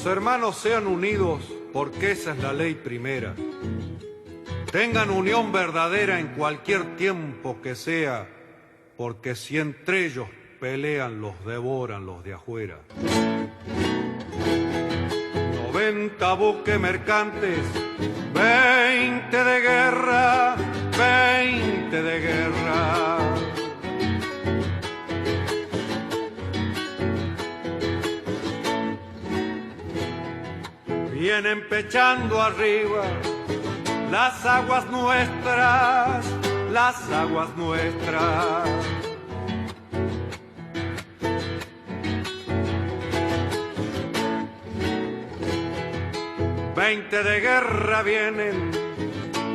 los hermanos sean unidos, porque esa es la ley primera. Tengan unión verdadera en cualquier tiempo que sea, porque si entre ellos pelean, los devoran los de afuera. 90 buques mercantes, 20 de guerra, 20 de guerra. Vienen pechando arriba las aguas nuestras, las aguas nuestras. Veinte de guerra vienen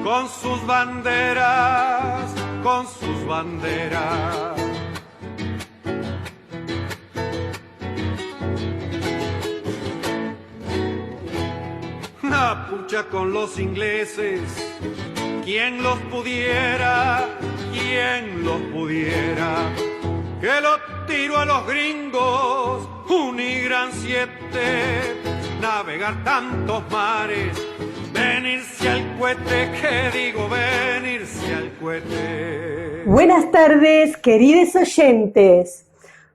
con sus banderas, con sus banderas. La pucha con los ingleses, ¿quién los pudiera? ¿Quién los pudiera? Que lo tiro a los gringos, Unigran 7, navegar tantos mares, venirse al cohete, que digo venirse al cohete. Buenas tardes, queridos oyentes.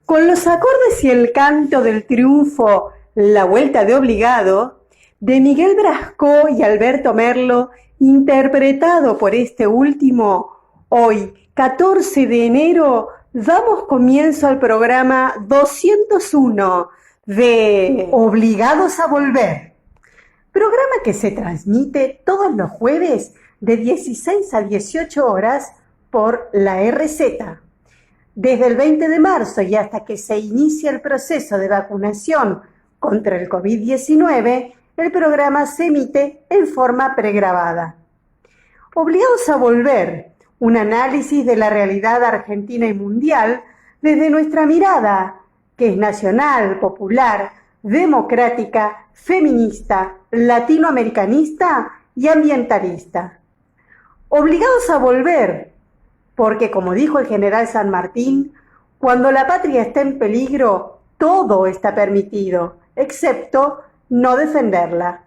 Con los acordes y el canto del triunfo, La Vuelta de Obligado, de Miguel Brasco y Alberto Merlo, interpretado por este último, hoy, 14 de enero, damos comienzo al programa 201 de Obligados a Volver. Programa que se transmite todos los jueves de 16 a 18 horas por la RZ. Desde el 20 de marzo y hasta que se inicie el proceso de vacunación contra el COVID-19, el programa se emite en forma pregrabada. Obligados a Volver, un análisis de la realidad argentina y mundial desde nuestra mirada, que es nacional, popular, democrática, feminista, latinoamericanista y ambientalista. Obligados a volver, porque como dijo el general San Martín, cuando la patria está en peligro, todo está permitido, excepto no defenderla.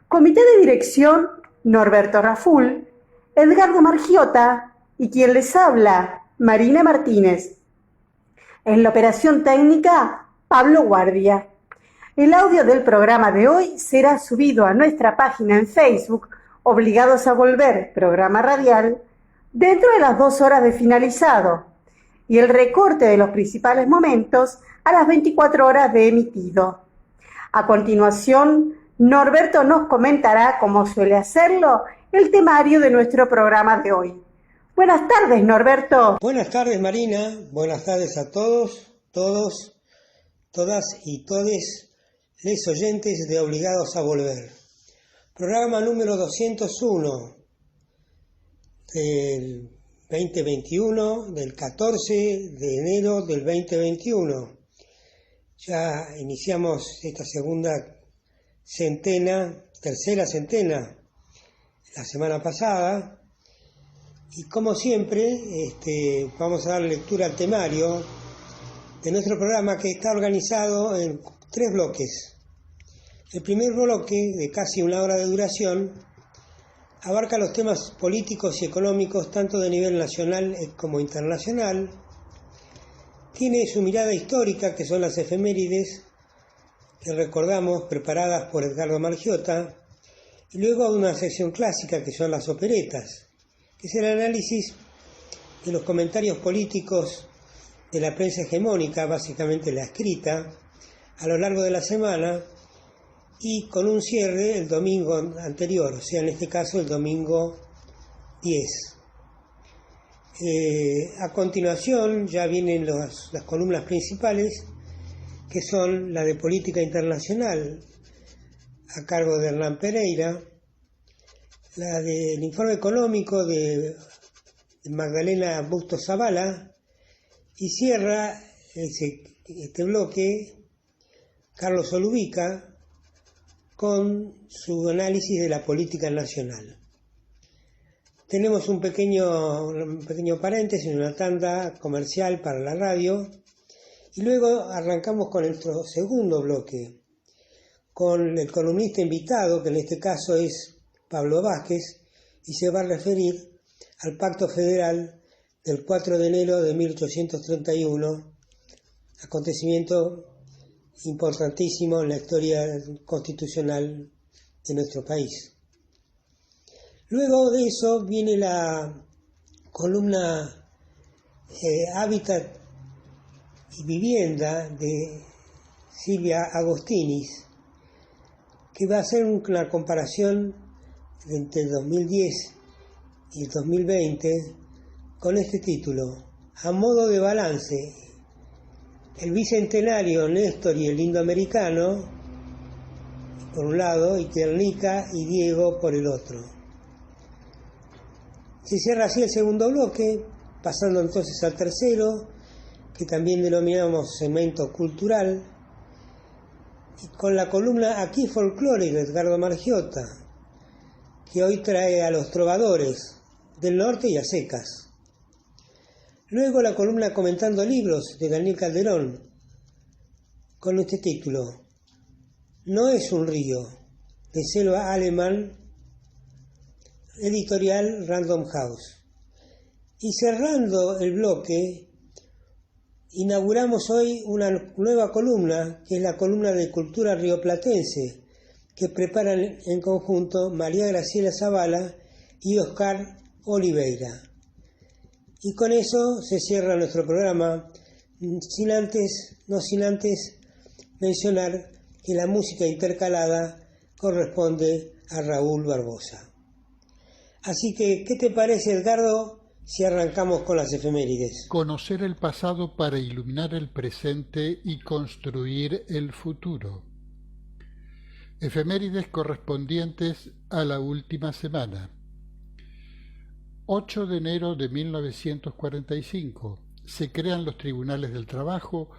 Comité de dirección, Norberto Raful, Edgardo Margiota y quien les habla, Marina Martínez. En la operación técnica, Pablo Guardia. El audio del programa de hoy será subido a nuestra página en Facebook, Obligados a Volver, programa radial, dentro de las 2 horas de finalizado, y el recorte de los principales momentos a las 24 horas de emitido. A continuación, Norberto nos comentará, como suele hacerlo, el temario de nuestro programa de hoy. Buenas tardes, Norberto. Buenas tardes, Marina. Buenas tardes a todos, todas y todes les oyentes de Obligados a Volver. Programa número 201 del 2021, del 14 de enero del 2021. Ya iniciamos esta tercera centena, la semana pasada, y como siempre vamos a dar lectura al temario de nuestro programa, que está organizado en 3 bloques. El primer bloque, de casi 1 hora de duración, abarca los temas políticos y económicos tanto de nivel nacional como internacional. Tiene su mirada histórica, que son las efemérides, que recordamos, preparadas por Edgardo Margiota, y luego una sección clásica, que son las operetas, que es el análisis de los comentarios políticos de la prensa hegemónica, básicamente la escrita, a lo largo de la semana, y con un cierre el domingo anterior, o sea, en este caso el domingo 10. A continuación ya vienen las columnas principales, que son la de política internacional, a cargo de Hernán Pereira, la del informe económico de Magdalena Bustos Zavala, y cierra este bloque Carlos Olubica con su análisis de la política nacional. Tenemos un pequeño paréntesis, una tanda comercial para la radio, y luego arrancamos con nuestro segundo bloque, con el columnista invitado, que en este caso es Pablo Vázquez, y se va a referir al Pacto Federal del 4 de enero de 1831, acontecimiento importantísimo en la historia constitucional de nuestro país. Luego de eso viene la columna Hábitat y Vivienda de Silvia Agostinis, que va a hacer una comparación entre el 2010 y el 2020 con este título: A modo de balance, el bicentenario Néstor y el indoamericano por un lado, y Guernica y Diego por el otro. Se cierra así el segundo bloque, pasando entonces al tercero, que también denominamos segmento cultural, y con la columna Aquí Folclore de Edgardo Margiota, que hoy trae a los trovadores del norte y a secas. Luego la columna Comentando Libros de Daniel Calderón, con este título: No es un río, de Selva Alemán, editorial Random House. Y cerrando el bloque, inauguramos hoy una nueva columna, que es la columna de Cultura Rioplatense, que preparan en conjunto María Graciela Zavala y Oscar Oliveira. Y con eso se cierra nuestro programa, no sin antes mencionar que la música intercalada corresponde a Raúl Barbosa. Así que, ¿qué te parece, Edgardo, si arrancamos con las efemérides? Conocer el pasado para iluminar el presente y construir el futuro. Efemérides correspondientes a la última semana. 8 de enero de 1945 se crean los Tribunales del Trabajo,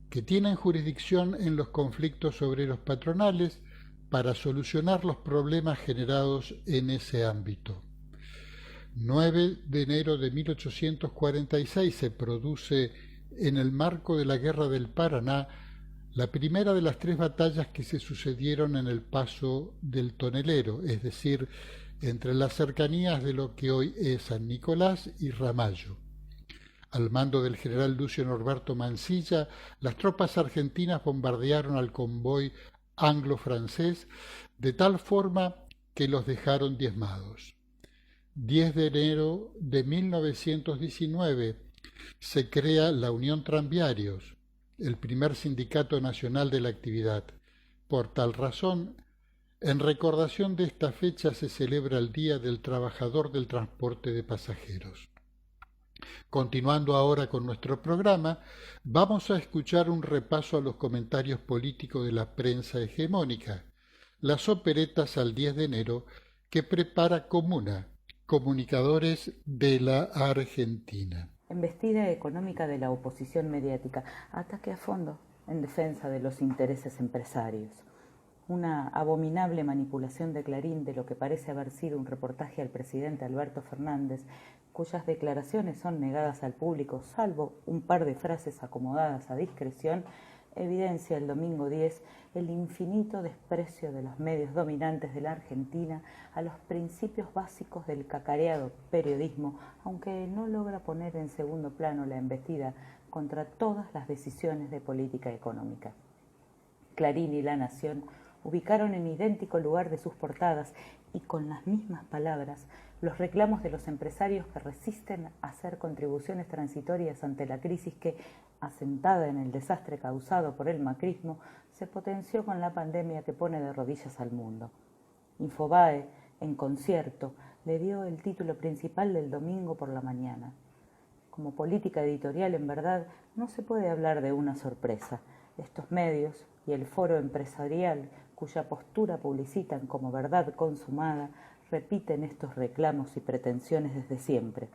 que tienen jurisdicción en los conflictos obreros patronales para solucionar los problemas generados en ese ámbito. 9 de enero de 1846 se produce, en el marco de la Guerra del Paraná, la primera de las 3 batallas que se sucedieron en el paso del Tonelero, es decir, entre las cercanías de lo que hoy es San Nicolás y Ramallo. Al mando del general Lucio Norberto Mansilla, las tropas argentinas bombardearon al convoy anglo-francés de tal forma que los dejaron diezmados. 10 de enero de 1919 se crea la Unión Tranviarios, el primer sindicato nacional de la actividad. Por tal razón, en recordación de esta fecha se celebra el Día del Trabajador del Transporte de Pasajeros. Continuando ahora con nuestro programa, vamos a escuchar un repaso a los comentarios políticos de la prensa hegemónica, las operetas al 10 de enero que prepara Comuna, comunicadores de la Argentina. Embestida económica de la oposición mediática, ataque a fondo en defensa de los intereses empresarios. Una abominable manipulación de Clarín de lo que parece haber sido un reportaje al presidente Alberto Fernández, cuyas declaraciones son negadas al público, salvo un par de frases acomodadas a discreción, evidencia el domingo 10 el infinito desprecio de los medios dominantes de la Argentina a los principios básicos del cacareado periodismo, aunque no logra poner en segundo plano la embestida contra todas las decisiones de política económica. Clarín y La Nación ubicaron en idéntico lugar de sus portadas y con las mismas palabras los reclamos de los empresarios que resisten a hacer contribuciones transitorias ante la crisis que, asentada en el desastre causado por el macrismo, se potenció con la pandemia que pone de rodillas al mundo. Infobae, en concierto, le dio el título principal del domingo por la mañana. Como política editorial, en verdad, no se puede hablar de una sorpresa. Estos medios y el foro empresarial, cuya postura publicitan como verdad consumada, repiten estos reclamos y pretensiones desde siempre.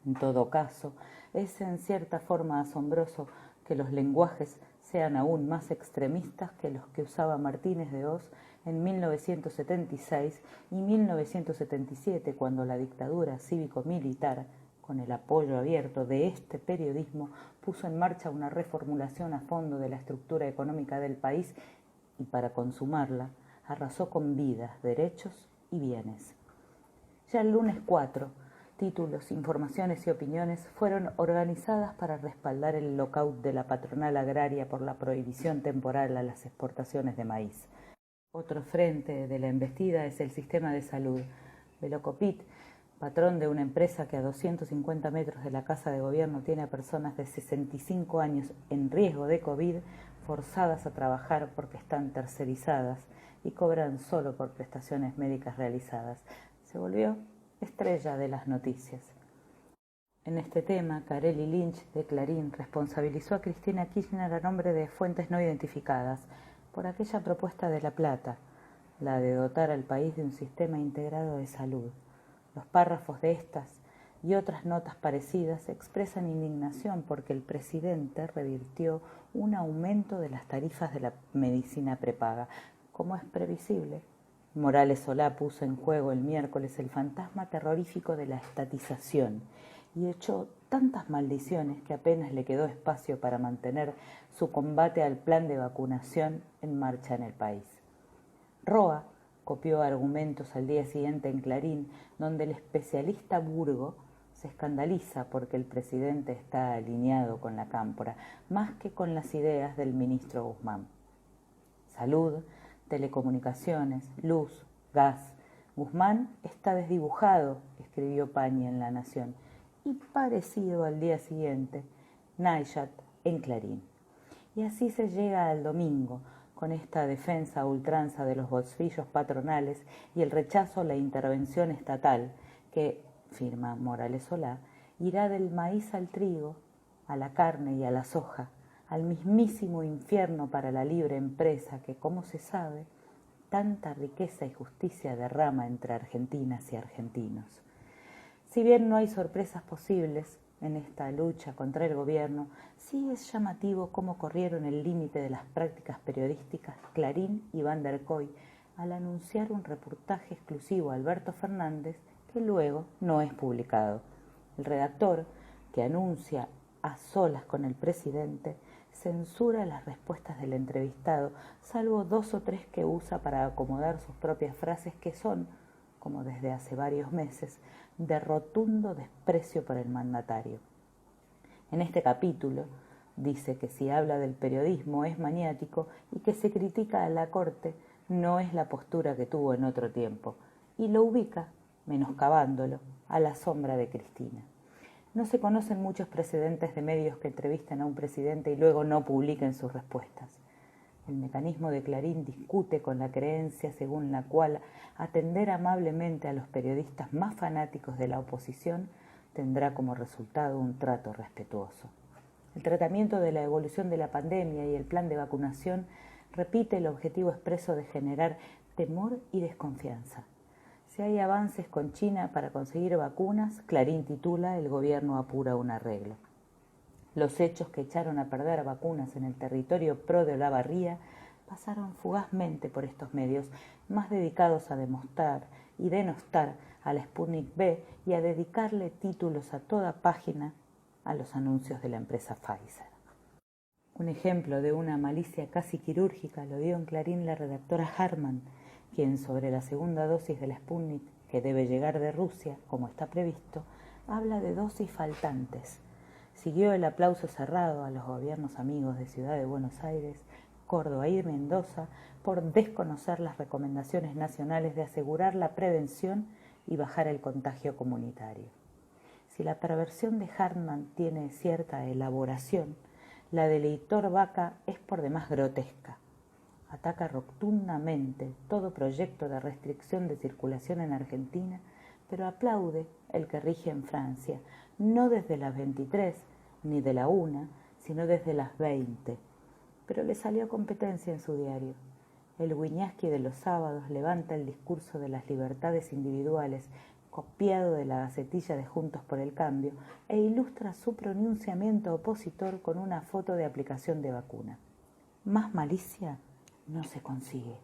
En todo caso, es en cierta forma asombroso que los lenguajes sean aún más extremistas que los que usaba Martínez de Hoz en 1976 y 1977, cuando la dictadura cívico-militar, con el apoyo abierto de este periodismo, puso en marcha una reformulación a fondo de la estructura económica del país y para consumarla arrasó con vidas, derechos y bienes. Ya el lunes 4, títulos, informaciones y opiniones fueron organizadas para respaldar el lockout de la patronal agraria por la prohibición temporal a las exportaciones de maíz. Otro frente de la embestida es el sistema de salud. Velocopit, patrón de una empresa que a 250 metros de la Casa de Gobierno tiene a personas de 65 años en riesgo de COVID, forzadas a trabajar porque están tercerizadas y cobran solo por prestaciones médicas realizadas, se volvió estrella de las noticias. En este tema, Carelli Lynch, de Clarín, responsabilizó a Cristina Kirchner a nombre de fuentes no identificadas por aquella propuesta de La Plata, la de dotar al país de un sistema integrado de salud. Los párrafos de estas y otras notas parecidas expresan indignación porque el presidente revirtió un aumento de las tarifas de la medicina prepaga. Como es previsible, Morales Solá puso en juego el miércoles el fantasma terrorífico de la estatización y echó tantas maldiciones que apenas le quedó espacio para mantener su combate al plan de vacunación en marcha en el país. Roa copió argumentos al día siguiente en Clarín, donde el especialista Burgo se escandaliza porque el presidente está alineado con la cámpora, más que con las ideas del ministro Guzmán. Salud, telecomunicaciones, luz, gas. Guzmán está desdibujado, escribió Pañi en La Nación, y parecido al día siguiente, Naishat en Clarín. Y así se llega al domingo, con esta defensa a ultranza de los bolsillos patronales y el rechazo a la intervención estatal que, firma Morales Solá, irá del maíz al trigo, a la carne y a la soja, al mismísimo infierno para la libre empresa que, como se sabe, tanta riqueza y justicia derrama entre argentinas y argentinos. Si bien no hay sorpresas posibles en esta lucha contra el gobierno, sí es llamativo cómo corrieron el límite de las prácticas periodísticas Clarín y Van der Koy al anunciar un reportaje exclusivo a Alberto Fernández que luego no es publicado. El redactor, que anuncia a solas con el presidente, censura las respuestas del entrevistado, salvo 2 o 3 que usa para acomodar sus propias frases que son, como desde hace varios meses, de rotundo desprecio por el mandatario. En este capítulo dice que si habla del periodismo es maniático y que se critica a la Corte no es la postura que tuvo en otro tiempo, y lo ubica, menoscabándolo, a la sombra de Cristina. No se conocen muchos precedentes de medios que entrevistan a un presidente y luego no publiquen sus respuestas. El mecanismo de Clarín discute con la creencia según la cual atender amablemente a los periodistas más fanáticos de la oposición tendrá como resultado un trato respetuoso. El tratamiento de la evolución de la pandemia y el plan de vacunación repite el objetivo expreso de generar temor y desconfianza. Si hay avances con China para conseguir vacunas, Clarín titula "El gobierno apura un arreglo". Los hechos que echaron a perder vacunas en el territorio pro de Olavarría pasaron fugazmente por estos medios, más dedicados a demostrar y denostar a la Sputnik V y a dedicarle títulos a toda página a los anuncios de la empresa Pfizer. Un ejemplo de una malicia casi quirúrgica lo dio en Clarín la redactora Harman, quien sobre la segunda dosis de la Sputnik, que debe llegar de Rusia, como está previsto, habla de dosis faltantes. Siguió el aplauso cerrado a los gobiernos amigos de Ciudad de Buenos Aires, Córdoba y Mendoza por desconocer las recomendaciones nacionales de asegurar la prevención y bajar el contagio comunitario. Si la perversión de Hartmann tiene cierta elaboración, la del editor Vaca es por demás grotesca. Ataca rotundamente todo proyecto de restricción de circulación en Argentina, pero aplaude el que rige en Francia, no desde las 23 ni de la 1, sino desde las 20. Pero le salió competencia en su diario. El Wiñaski de los sábados levanta el discurso de las libertades individuales, copiado de la gacetilla de Juntos por el Cambio, e ilustra su pronunciamiento opositor con una foto de aplicación de vacuna. Más malicia no se consigue.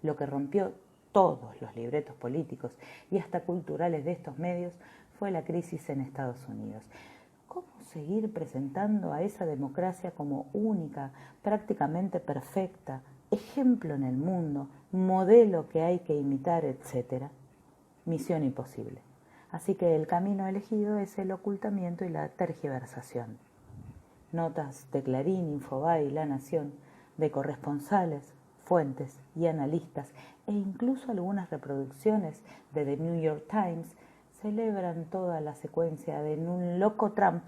Lo que rompió todos los libretos políticos y hasta culturales de estos medios fue la crisis en Estados Unidos. ¿Cómo seguir presentando a esa democracia como única, prácticamente perfecta, ejemplo en el mundo, modelo que hay que imitar, etc. Misión imposible. Así que el camino elegido es el ocultamiento y la tergiversación. Notas de Clarín, Infobae y La Nación, de corresponsales, fuentes y analistas, e incluso algunas reproducciones de The New York Times, celebran toda la secuencia de un loco Trump,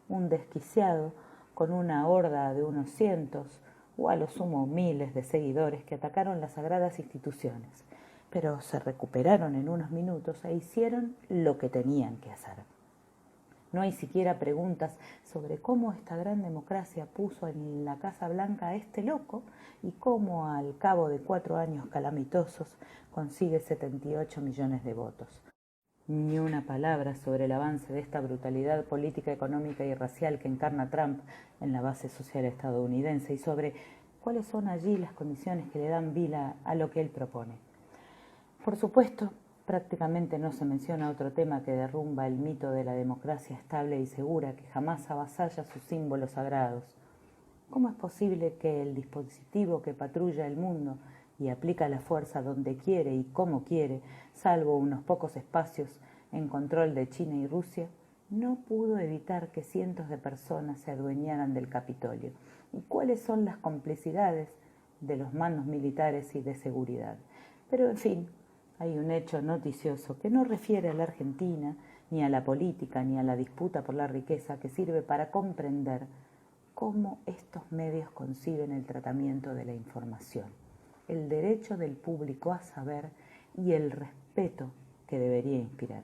un desquiciado, con una horda de unos cientos o a lo sumo miles de seguidores que atacaron las sagradas instituciones, pero se recuperaron en unos minutos e hicieron lo que tenían que hacer. No hay siquiera preguntas sobre cómo esta gran democracia puso en la Casa Blanca a este loco y cómo al cabo de 4 años calamitosos consigue 78 millones de votos. Ni una palabra sobre el avance de esta brutalidad política, económica y racial que encarna Trump en la base social estadounidense y sobre cuáles son allí las condiciones que le dan vida a lo que él propone. Por supuesto, prácticamente no se menciona otro tema que derrumba el mito de la democracia estable y segura que jamás avasalla sus símbolos sagrados. ¿Cómo es posible que el dispositivo que patrulla el mundo y aplica la fuerza donde quiere y como quiere, salvo unos pocos espacios en control de China y Rusia, no pudo evitar que cientos de personas se adueñaran del Capitolio? ¿Y cuáles son las complicidades de los mandos militares y de seguridad? Pero, en fin, hay un hecho noticioso que no refiere a la Argentina, ni a la política, ni a la disputa por la riqueza, que sirve para comprender cómo estos medios conciben el tratamiento de la información, el derecho del público a saber y el respeto que debería inspirar.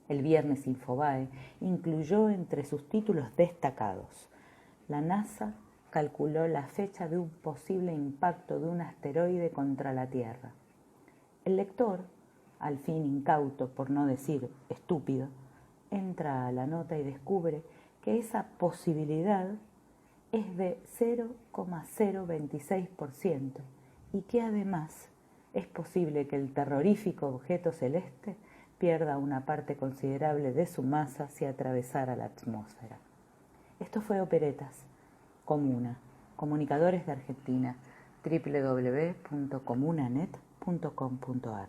El viernes Infobae incluyó entre sus títulos destacados: la NASA calculó la fecha de un posible impacto de un asteroide contra la Tierra. El lector, al fin incauto, por no decir estúpido, entra a la nota y descubre que esa posibilidad es de 0,026% y que además es posible que el terrorífico objeto celeste pierda una parte considerable de su masa si atravesara la atmósfera. Esto fue Operetas, Comuna, Comunicadores de Argentina, www.comunanet.com.ar.